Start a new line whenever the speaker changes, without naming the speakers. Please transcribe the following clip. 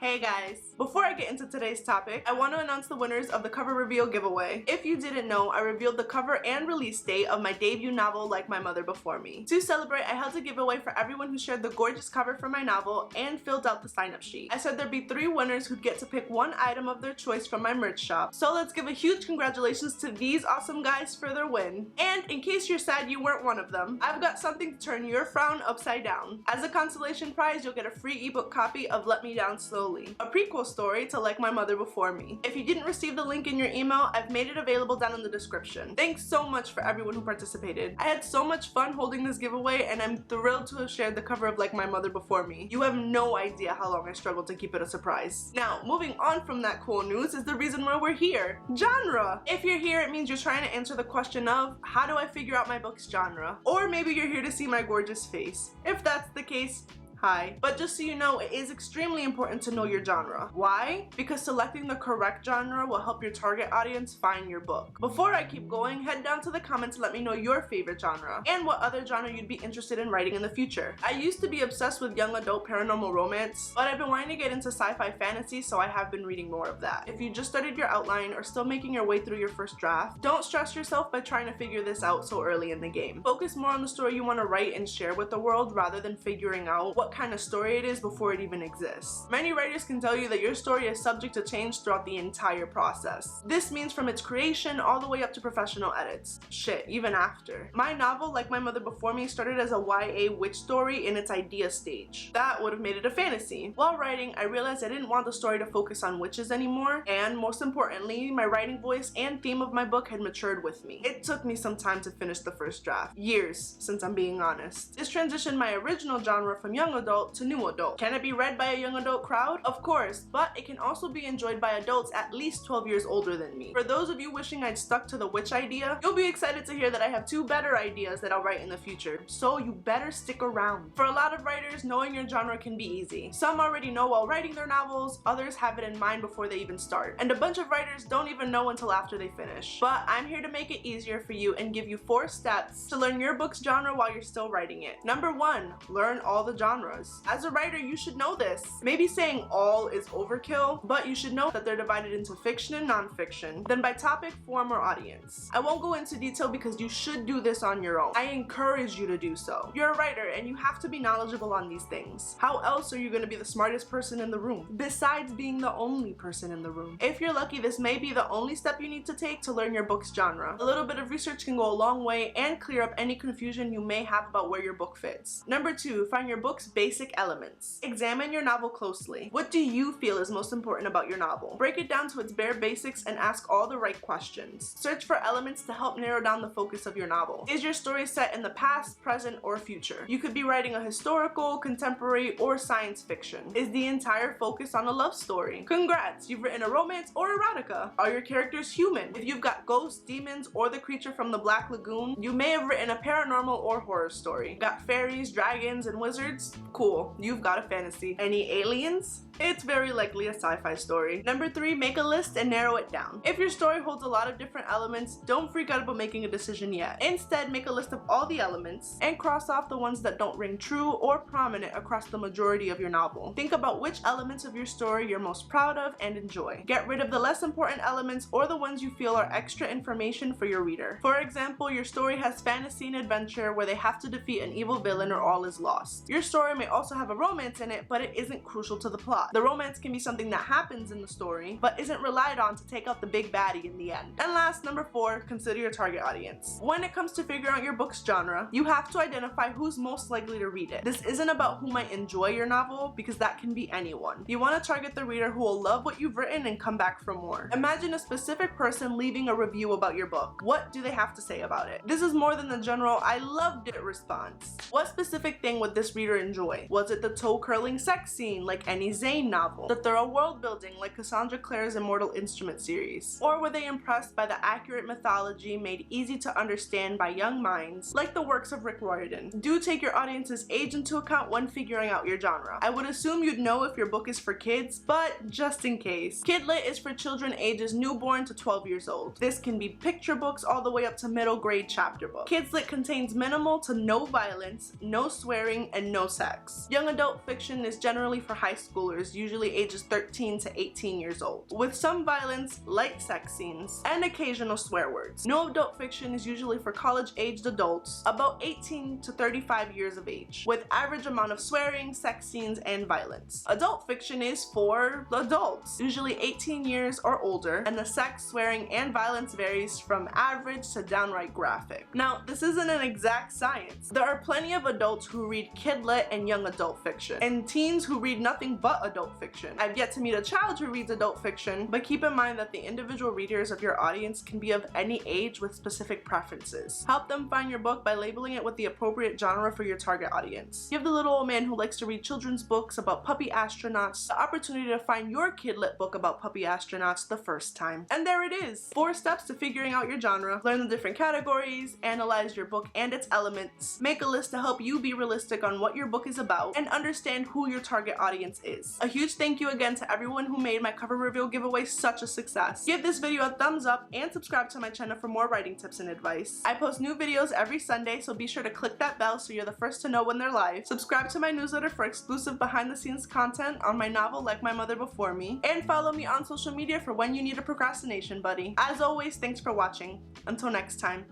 Hey guys! Before I get into today's topic, I want to announce the winners of the cover reveal giveaway. If you didn't know, I revealed the cover and release date of my debut novel, Like My Mother Before Me. To celebrate, I held a giveaway for everyone who shared the gorgeous cover for my novel and filled out the sign-up sheet. I said there'd be 3 winners who'd get to pick one item of their choice from my merch shop. So let's give a huge congratulations to these awesome guys for their win. And in case you're sad you weren't one of them, I've got something to turn your frown upside down. As a consolation prize, you'll get a free ebook copy of Let Me Down Slowly, a prequel story to Like My Mother Before Me. If you didn't receive the link in your email, I've made it available down in the description. Thanks so much for everyone who participated. I had so much fun holding this giveaway, and I'm thrilled to have shared the cover of Like My Mother Before Me. You have no idea how long I struggled to keep it a surprise. Now, moving on from that cool news is the reason why we're here. Genre! If you're here, it means you're trying to answer the question of, how do I figure out my book's genre? Or maybe you're here to see my gorgeous face. If that's the case, hi. But just so you know, it is extremely important to know your genre. Why? Because selecting the correct genre will help your target audience find your book. Before I keep going, head down to the comments to let me know your favorite genre and what other genre you'd be interested in writing in the future. I used to be obsessed with young adult paranormal romance, but I've been wanting to get into sci-fi fantasy, so I have been reading more of that. If you just started your outline or still making your way through your first draft, don't stress yourself by trying to figure this out so early in the game. Focus more on the story you want to write and share with the world rather than figuring out what kind of story it is before it even exists. Many writers can tell you that your story is subject to change throughout the entire process. This means from its creation all the way up to professional edits. Shit, even after. My novel, Like My Mother Before Me, started as a YA witch story in its idea stage. That would have made it a fantasy. While writing, I realized I didn't want the story to focus on witches anymore, and most importantly, my writing voice and theme of my book had matured with me. It took me some time to finish the first draft. Years, since I'm being honest. This transitioned my original genre from young adult to new adult. Can it be read by a young adult crowd? Of course, but it can also be enjoyed by adults at least 12 years older than me. For those of you wishing I'd stuck to the witch idea, you'll be excited to hear that I have 2 better ideas that I'll write in the future, so you better stick around. For a lot of writers, knowing your genre can be easy. Some already know while writing their novels, others have it in mind before they even start, and a bunch of writers don't even know until after they finish. But I'm here to make it easier for you and give you 4 steps to learn your book's genre while you're still writing it. Number 1, learn all the genres. As a writer, you should know this. Maybe saying all is overkill, but you should know that they're divided into fiction and nonfiction, then by topic, form, or audience. I won't go into detail because you should do this on your own. I encourage you to do so. You're a writer and you have to be knowledgeable on these things. How else are you going to be the smartest person in the room, besides being the only person in the room? If you're lucky, this may be the only step you need to take to learn your book's genre. A little bit of research can go a long way and clear up any confusion you may have about where your book fits. Number 2, find your book's basic elements. Examine your novel closely. What do you feel is most important about your novel? Break it down to its bare basics and ask all the right questions. Search for elements to help narrow down the focus of your novel. Is your story set in the past, present, or future? You could be writing a historical, contemporary, or science fiction. Is the entire focus on a love story? Congrats, you've written a romance or erotica. Are your characters human? If you've got ghosts, demons, or the creature from the Black Lagoon, you may have written a paranormal or horror story. Got fairies, dragons, and wizards? Cool, you've got a fantasy. Any aliens? It's very likely a sci-fi story. Number 3, make a list and narrow it down. If your story holds a lot of different elements, don't freak out about making a decision yet. Instead, make a list of all the elements and cross off the ones that don't ring true or prominent across the majority of your novel. Think about which elements of your story you're most proud of and enjoy. Get rid of the less important elements or the ones you feel are extra information for your reader. For example, your story has fantasy and adventure where they have to defeat an evil villain or all is lost. Your story may also have a romance in it, but it isn't crucial to the plot. The romance can be something that happens in the story, but isn't relied on to take out the big baddie in the end. And last, number 4, consider your target audience. When it comes to figuring out your book's genre, you have to identify who's most likely to read it. This isn't about who might enjoy your novel, because that can be anyone. You want to target the reader who will love what you've written and come back for more. Imagine a specific person leaving a review about your book. What do they have to say about it? This is more than the general "I loved it" response. What specific thing would this reader enjoy? Was it the toe-curling sex scene like any Zane novel? The thorough world building like Cassandra Clare's Immortal Instrument series? Or were they impressed by the accurate mythology made easy to understand by young minds like the works of Rick Riordan? Do take your audience's age into account when figuring out your genre. I would assume you'd know if your book is for kids, but just in case. Kid Lit is for children ages newborn to 12 years old. This can be picture books all the way up to middle grade chapter books. Kids Lit contains minimal to no violence, no swearing, and no sex. sex. Young adult fiction is generally for high schoolers, usually ages 13 to 18 years old, with some violence, light sex scenes, and occasional swear words. New adult fiction is usually for college-aged adults, about 18 to 35 years of age, with average amount of swearing, sex scenes, and violence. Adult fiction is for adults, usually 18 years or older, and the sex, swearing, and violence varies from average to downright graphic. Now, this isn't an exact science. There are plenty of adults who read kid-lit and young adult fiction, and teens who read nothing but adult fiction. I've yet to meet a child who reads adult fiction, but keep in mind that the individual readers of your audience can be of any age with specific preferences. Help them find your book by labeling it with the appropriate genre for your target audience. Give the little old man who likes to read children's books about puppy astronauts the opportunity to find your kid-lit book about puppy astronauts the first time. And there it is! 4 steps to figuring out your genre. Learn the different categories, analyze your book and its elements, make a list to help you be realistic on what your book is about, and understand who your target audience is. A huge thank you again to everyone who made my cover reveal giveaway such a success. Give this video a thumbs up and subscribe to my channel for more writing tips and advice. I post new videos every Sunday, so be sure to click that bell so you're the first to know when they're live. Subscribe to my newsletter for exclusive behind-the-scenes content on my novel Like My Mother Before Me, and follow me on social media for when you need a procrastination buddy. As always, thanks for watching. Until next time.